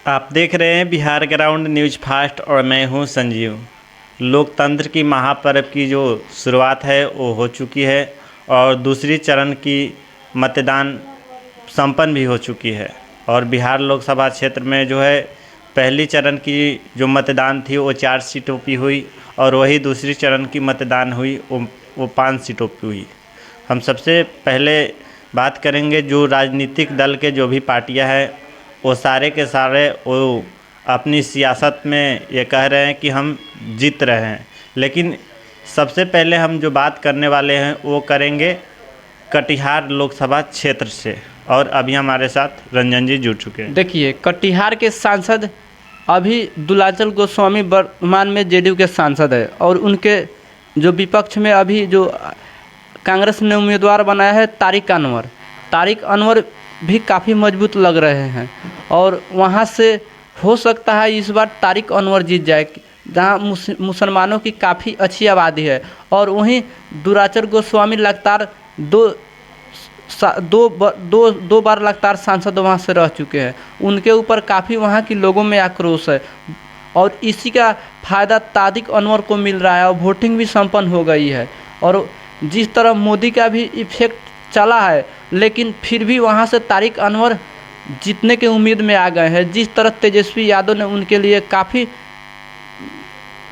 आप देख रहे हैं बिहार ग्राउंड न्यूज फास्ट और मैं हूं संजीव। लोकतंत्र की महापर्व की जो शुरुआत है वो हो चुकी है और दूसरी चरण की मतदान संपन्न भी हो चुकी है। और बिहार लोकसभा क्षेत्र में जो है पहली चरण की जो मतदान थी वो 4 सीटों की हुई और वही दूसरी चरण की मतदान हुई वो 5 सीटों की हुई। हम सबसे पहले बात करेंगे जो राजनीतिक दल के जो भी पार्टियां हैं वो सारे के सारे वो अपनी सियासत में ये कह रहे हैं कि हम जीत रहे हैं। लेकिन सबसे पहले हम जो बात करने वाले हैं वो करेंगे कटिहार लोकसभा क्षेत्र से। और अभी हमारे साथ रंजन जी जुड़ चुके हैं। देखिए, कटिहार के सांसद अभी दुलाचल गोस्वामी वर्तमान में जेडीयू के सांसद है और उनके जो विपक्ष में अभी जो कांग्रेस ने उम्मीदवार बनाया है तारिक अनवर भी काफ़ी मजबूत लग रहे हैं और वहां से हो सकता है इस बार तारिक अनवर जीत जाए, जहां मुसलमानों की काफ़ी अच्छी आबादी है। और वहीं दुलाचल गोस्वामी लगातार दो बार लगातार सांसद वहां से रह चुके हैं। उनके ऊपर काफ़ी वहां के लोगों में आक्रोश है और इसी का फ़ायदा तारिक अनवर को मिल रहा है और वोटिंग भी संपन्न हो गई है। और जिस तरह मोदी का भी इफेक्ट चला है, लेकिन फिर भी वहां से तारिक अनवर जीतने के उम्मीद में आ गए हैं। जिस तरह तेजस्वी यादव ने उनके लिए काफ़ी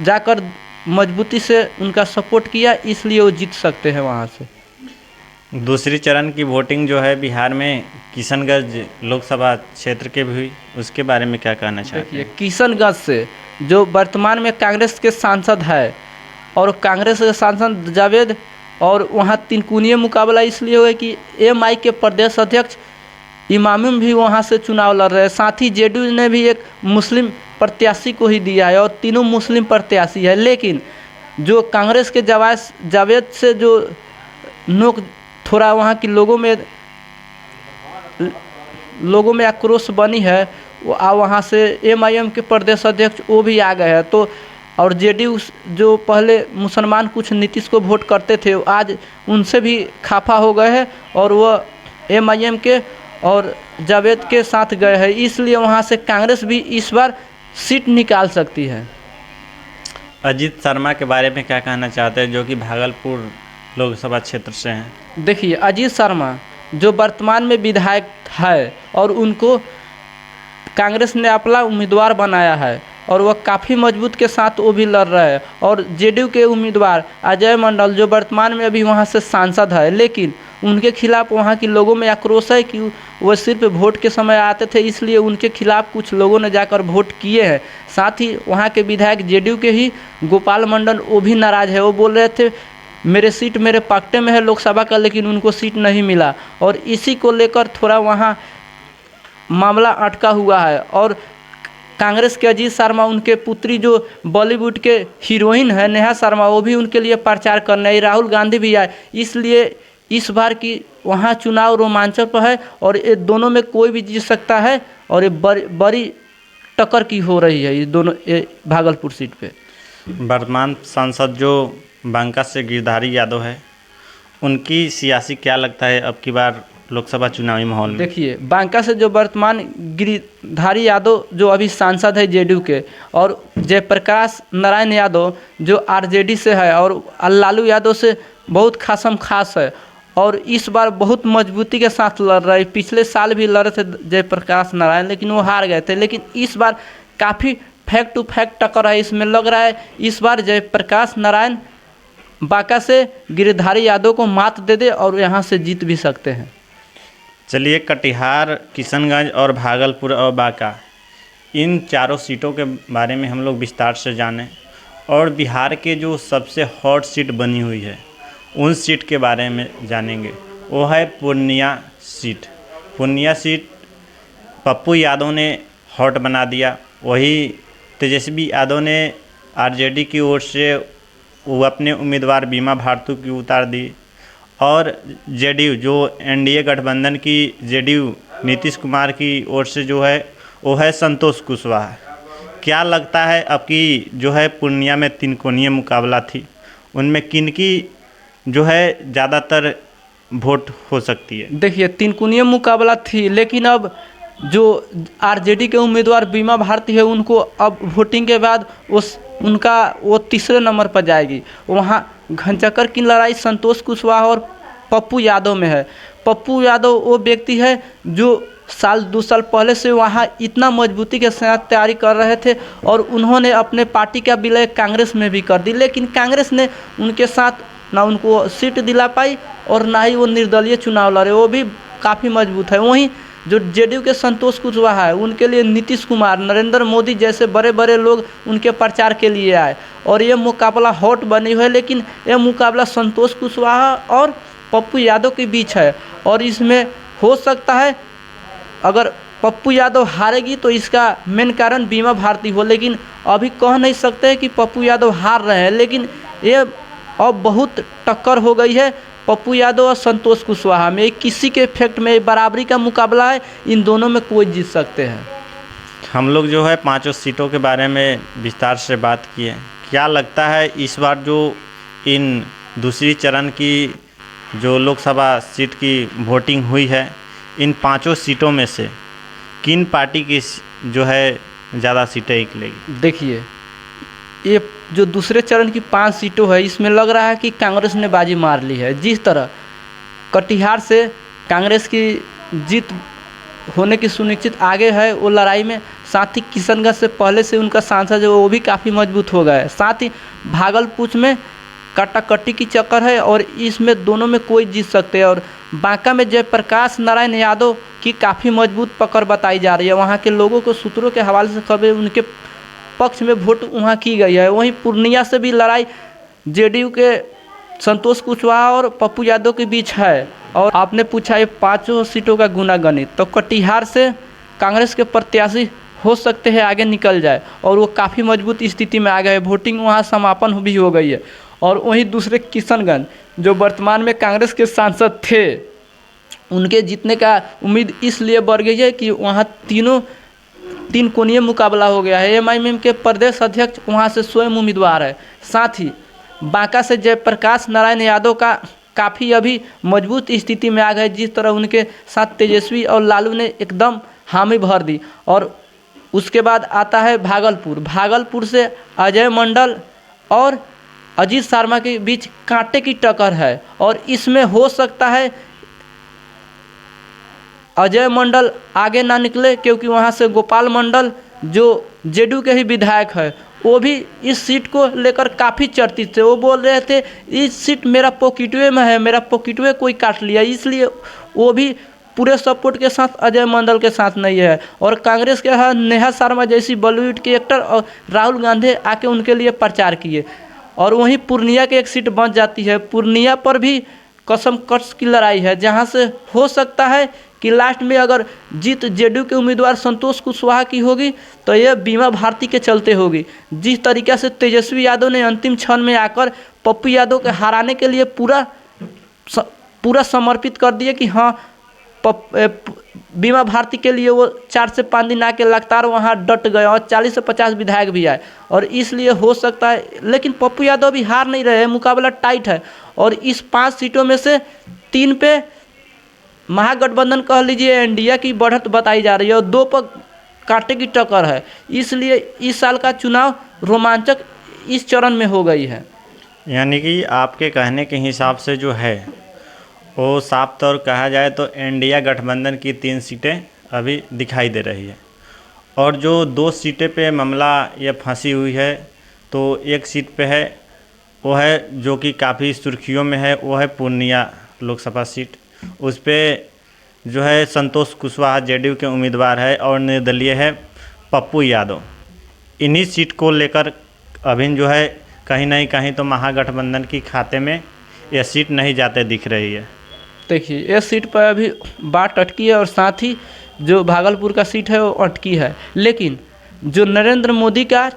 जाकर मजबूती से उनका सपोर्ट किया, इसलिए वो जीत सकते हैं वहां से। दूसरी चरण की वोटिंग जो है बिहार में किशनगंज लोकसभा क्षेत्र के भी हुई, उसके बारे में क्या कहना चाहते हैं? किशनगंज से जो वर्तमान में कांग्रेस के सांसद है और कांग्रेस के सांसद जावेद, और वहाँ तिनकुनिया मुकाबला इसलिए हुआ कि एमआई के प्रदेश अध्यक्ष इमाम भी वहाँ से चुनाव लड़ रहे हैं। साथ ही जेडीयू ने भी एक मुस्लिम प्रत्याशी को ही दिया है और तीनों मुस्लिम प्रत्याशी है। लेकिन जो कांग्रेस के जावेद से जो नोक थोड़ा वहाँ के लोगों में आक्रोश बनी है, वो वहाँ से एमआईएम के प्रदेश अध्यक्ष वो भी आ गए हैं। तो और जेडीयू जो पहले मुसलमान कुछ नीतीश को वोट करते थे, आज उनसे भी खफा हो गए हैं और वह एमआईएम के और जावेद के साथ गए हैं। इसलिए वहाँ से कांग्रेस भी इस बार सीट निकाल सकती है। अजीत शर्मा के बारे में क्या कहना चाहते हैं, जो कि भागलपुर लोकसभा क्षेत्र से हैं? देखिए, अजीत शर्मा जो वर्तमान में विधायक है और उनको कांग्रेस ने अपना उम्मीदवार बनाया है और वह काफ़ी मजबूत के साथ वो भी लड़ रहे हैं। और जेडीयू के उम्मीदवार अजय मंडल जो वर्तमान में अभी वहाँ से सांसद है, लेकिन उनके खिलाफ वहाँ के लोगों में आक्रोश है कि वह सिर्फ वोट के समय आते थे, इसलिए उनके खिलाफ कुछ लोगों ने जाकर वोट किए हैं। साथ ही वहाँ के विधायक जेडीयू के ही गोपाल मंडल वो भी नाराज़ है। वो बोल रहे थे मेरे सीट मेरे पक्टे में है लोकसभा का, लेकिन उनको सीट नहीं मिला और इसी को लेकर थोड़ा वहाँ मामला अटका हुआ है। और कांग्रेस के अजीत शर्मा उनके पुत्री जो बॉलीवुड के हीरोइन है नेहा शर्मा, वो भी उनके लिए प्रचार करने आई। राहुल गांधी भी आए। इसलिए इस बार की वहाँ चुनाव रोमांचक है और ये दोनों में कोई भी जीत सकता है और ये बड़ी टक्कर की हो रही है ये दोनों भागलपुर सीट पे। वर्तमान सांसद जो बांका से गिरधारी यादव है, उनकी सियासी क्या लगता है अब की बार लोकसभा चुनावी माहौल में? देखिए, बांका से जो वर्तमान गिरिधारी यादव जो अभी सांसद है जेडीयू के, और जयप्रकाश नारायण यादव जो आरजेडी से है और लालू यादव से बहुत खास है और इस बार बहुत मजबूती के साथ लड़ रहे। पिछले साल भी लड़े थे जयप्रकाश नारायण, लेकिन वो हार गए थे। लेकिन इस बार काफ़ी फैक्ट टू फैक्ट टक्कर है। इसमें लग रहा है इस बार जयप्रकाश नारायण बांका से गिरिधारी यादव को मात दे दे और यहाँ से जीत भी सकते हैं। चलिए, कटिहार, किशनगंज और भागलपुर और बांका, इन चारों सीटों के बारे में हम लोग विस्तार से जानें और बिहार के जो सबसे हॉट सीट बनी हुई है उन सीट के बारे में जानेंगे। वो है पूर्णिया सीट। पूर्णिया सीट पप्पू यादव ने हॉट बना दिया। वही तेजस्वी यादव ने आरजेडी की ओर से वो अपने उम्मीदवार बीमा भारती की उतार दी और जेडीयू जो एनडीए गठबंधन की जेडीयू नीतीश कुमार की ओर से जो है वो है संतोष कुशवाहा। क्या लगता है अब की जो है पूर्णिया में तिनकोनिया मुकाबला थी, उनमें किनकी जो है ज़्यादातर वोट हो सकती है? देखिए, तिनकुनिया मुकाबला थी, लेकिन अब जो आरजेडी के उम्मीदवार बीमा भारती है उनको अब वोटिंग के बाद वो तीसरे नंबर पर जाएगी। वहाँ घनचक्कर की लड़ाई संतोष कुशवाहा और पप्पू यादव में है। पप्पू यादव वो व्यक्ति है जो 2 साल पहले से वहाँ इतना मजबूती के साथ तैयारी कर रहे थे और उन्होंने अपने पार्टी का विलय कांग्रेस में भी कर दी, लेकिन कांग्रेस ने उनके साथ ना उनको सीट दिला पाई और ना ही वो निर्दलीय चुनाव लड़े, वो भी काफ़ी मजबूत है। वहीं जो जेडीयू के संतोष कुशवाहा है उनके लिए नीतीश कुमार, नरेंद्र मोदी जैसे बड़े बड़े लोग उनके प्रचार के लिए आए और ये मुकाबला हॉट बनी हुई है, लेकिन यह मुकाबला संतोष कुशवाहा और पप्पू यादव के बीच है और इसमें हो सकता है अगर पप्पू यादव हारेगी तो इसका मेन कारण बीमा भारती हो, लेकिन अभी कह नहीं सकते कि पप्पू यादव हार रहे हैं। लेकिन ये अब बहुत टक्कर हो गई है पप्पू यादव और संतोष कुशवाहा में, किसी के इफेक्ट में बराबरी का मुकाबला है, इन दोनों में कोई जीत सकते हैं। हम लोग जो है 5 सीटों के बारे में विस्तार से बात किए। क्या लगता है इस बार जो इन दूसरी चरण की जो लोकसभा सीट की वोटिंग हुई है, इन 5 सीटों में से किन पार्टी की जो है ज़्यादा सीटें निकलेगी? देखिए, ये जो दूसरे चरण की 5 सीटों है इसमें लग रहा है कि कांग्रेस ने बाजी मार ली है। जिस तरह कटिहार से कांग्रेस की जीत होने की सुनिश्चित आगे है वो लड़ाई में, साथ ही किशनगंज से पहले से उनका सांसद है वो भी काफ़ी मजबूत हो गया है। साथ ही भागलपुर में कट्टाकट्टी की चक्कर है और इसमें दोनों में कोई जीत सकते हैं। और बांका में जयप्रकाश नारायण यादव की काफ़ी मजबूत पकड़ बताई जा रही है। वहाँ के लोगों को सूत्रों के हवाले से खबरें उनके पक्ष में वोट वहाँ की गई है। वहीं पूर्णिया से भी लड़ाई जेडीयू के संतोष कुशवाहा और पप्पू यादव के बीच है। और आपने पूछा ये 5 सीटों का गुनागणित, तो कटिहार से कांग्रेस के प्रत्याशी हो सकते हैं आगे निकल जाए और वो काफ़ी मजबूत स्थिति में आ गए, वोटिंग वहाँ समापन भी हो गई है। और वहीं दूसरे किशनगंज जो वर्तमान में कांग्रेस के सांसद थे उनके जीतने का उम्मीद इसलिए बढ़ गई है कि वहाँ 3 कोणीय मुकाबला हो गया है। एमआईएम के प्रदेश अध्यक्ष वहाँ से स्वयं उम्मीदवार है। साथ ही बांका से जयप्रकाश नारायण यादव का काफ़ी अभी मजबूत स्थिति में आ गए, जिस तरह उनके साथ तेजस्वी और लालू ने एकदम हामी भर दी। और उसके बाद आता है भागलपुर से अजय मंडल और अजीत शर्मा के बीच कांटे की टक्कर है और इसमें हो सकता है अजय मंडल आगे ना निकले, क्योंकि वहाँ से गोपाल मंडल जो जेडीयू के ही विधायक है वो भी इस सीट को लेकर काफ़ी चर्चित थे। वो बोल रहे थे इस सीट मेरा पॉकेटवे में है, मेरा पॉकेटवे कोई काट लिया, इसलिए वो भी पूरे सपोर्ट के साथ अजय मंडल के साथ नहीं है। और कांग्रेस के यहाँ नेहा शर्मा जैसी बॉलीवुड के एक्टर और राहुल गांधी आके उनके लिए प्रचार किए। और वहीं पूर्णिया की एक सीट बच जाती है। पूर्णिया पर भी कसम कस की लड़ाई है, जहां से हो सकता है कि लास्ट में अगर जीत जेडीयू के उम्मीदवार संतोष कुशवाहा की होगी तो यह बीमा भारती के चलते होगी। जिस तरीके से तेजस्वी यादव ने अंतिम क्षण में आकर पप्पू यादव के हराने के लिए पूरा समर्पित कर दिए कि हाँ बीमा भारती के लिए वो 4 से 5 दिन आके लगातार वहाँ डट गए और 40 से 50 विधायक भी आए और इसलिए हो सकता है। लेकिन पप्पू यादव भी हार नहीं रहे हैं, मुकाबला टाइट है और इस 5 सीटों में से 3 पे महागठबंधन कह लीजिए एनडीए की बढ़त बताई जा रही है और 2 पर कांटे की टक्कर है। इसलिए इस साल का चुनाव रोमांचक इस चरण में हो गई है। यानी कि आपके कहने के हिसाब से जो है वो साफ तौर कहा जाए तो एनडीए गठबंधन की 3 सीटें अभी दिखाई दे रही है और जो 2 सीटें पे मामला ये फंसी हुई है, तो एक सीट पे है वो है जो कि काफ़ी सुर्खियों में है, वो है पूर्णिया लोकसभा सीट। उस पर जो है संतोष कुशवाहा जेडीयू के उम्मीदवार है और निर्दलीय है पप्पू यादव। इन्हीं सीट को लेकर अभी जो है कहीं नहीं कहीं तो महागठबंधन की खाते में यह सीट नहीं जाते दिख रही है। देखिए इस सीट पर अभी बात अटकी है और साथ ही जो भागलपुर का सीट है वो अटकी है। लेकिन जो नरेंद्र मोदी का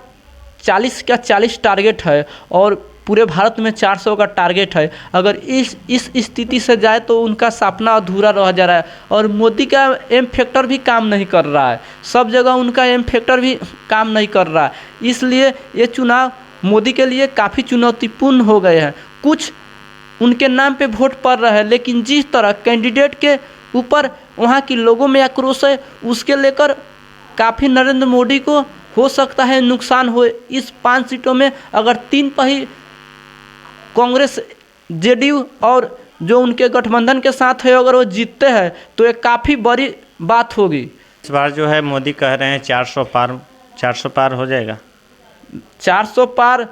40 का 40 टारगेट है और पूरे भारत में 400 का टारगेट है, अगर इस स्थिति से जाए तो उनका सपना अधूरा रह जा रहा है। और मोदी का एम फैक्टर भी काम नहीं कर रहा है, सब जगह उनका एम फैक्टर भी काम नहीं कर रहा है। इसलिए ये चुनाव मोदी के लिए काफ़ी चुनौतीपूर्ण हो गए हैं। कुछ उनके नाम पे वोट पड़ रहा है, लेकिन जिस तरह कैंडिडेट के ऊपर वहाँ की लोगों में आक्रोश है, उसके लेकर काफ़ी नरेंद्र मोदी को हो सकता है नुकसान हो। इस 5 सीटों में अगर 3 पर ही कांग्रेस, जेडीयू और जो उनके गठबंधन के साथ है अगर वो जीतते हैं तो ये काफ़ी बड़ी बात होगी। इस बार जो है मोदी कह रहे हैं 400 पार हो जाएगा। 400 पार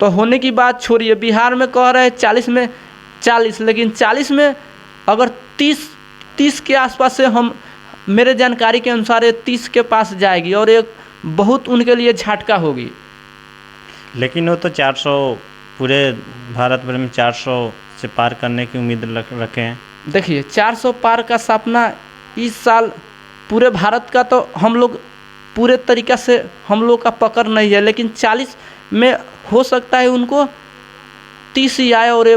तो होने की बात छोड़िए, बिहार में कह रहे हैं 40 में 40, लेकिन 40 में अगर 30 के आसपास से हम, मेरे जानकारी के अनुसार ये 30 के पास जाएगी और एक बहुत उनके लिए झटका होगी। लेकिन वो तो 400 पूरे भारत भर में 400 से पार करने की उम्मीद रखे हैं। देखिए 400 पार का सपना इस साल पूरे भारत का तो हम लोग पूरे तरीक़ा से हम लोग का पकड़ नहीं है, लेकिन 40 में हो सकता है उनको 30 ही आए और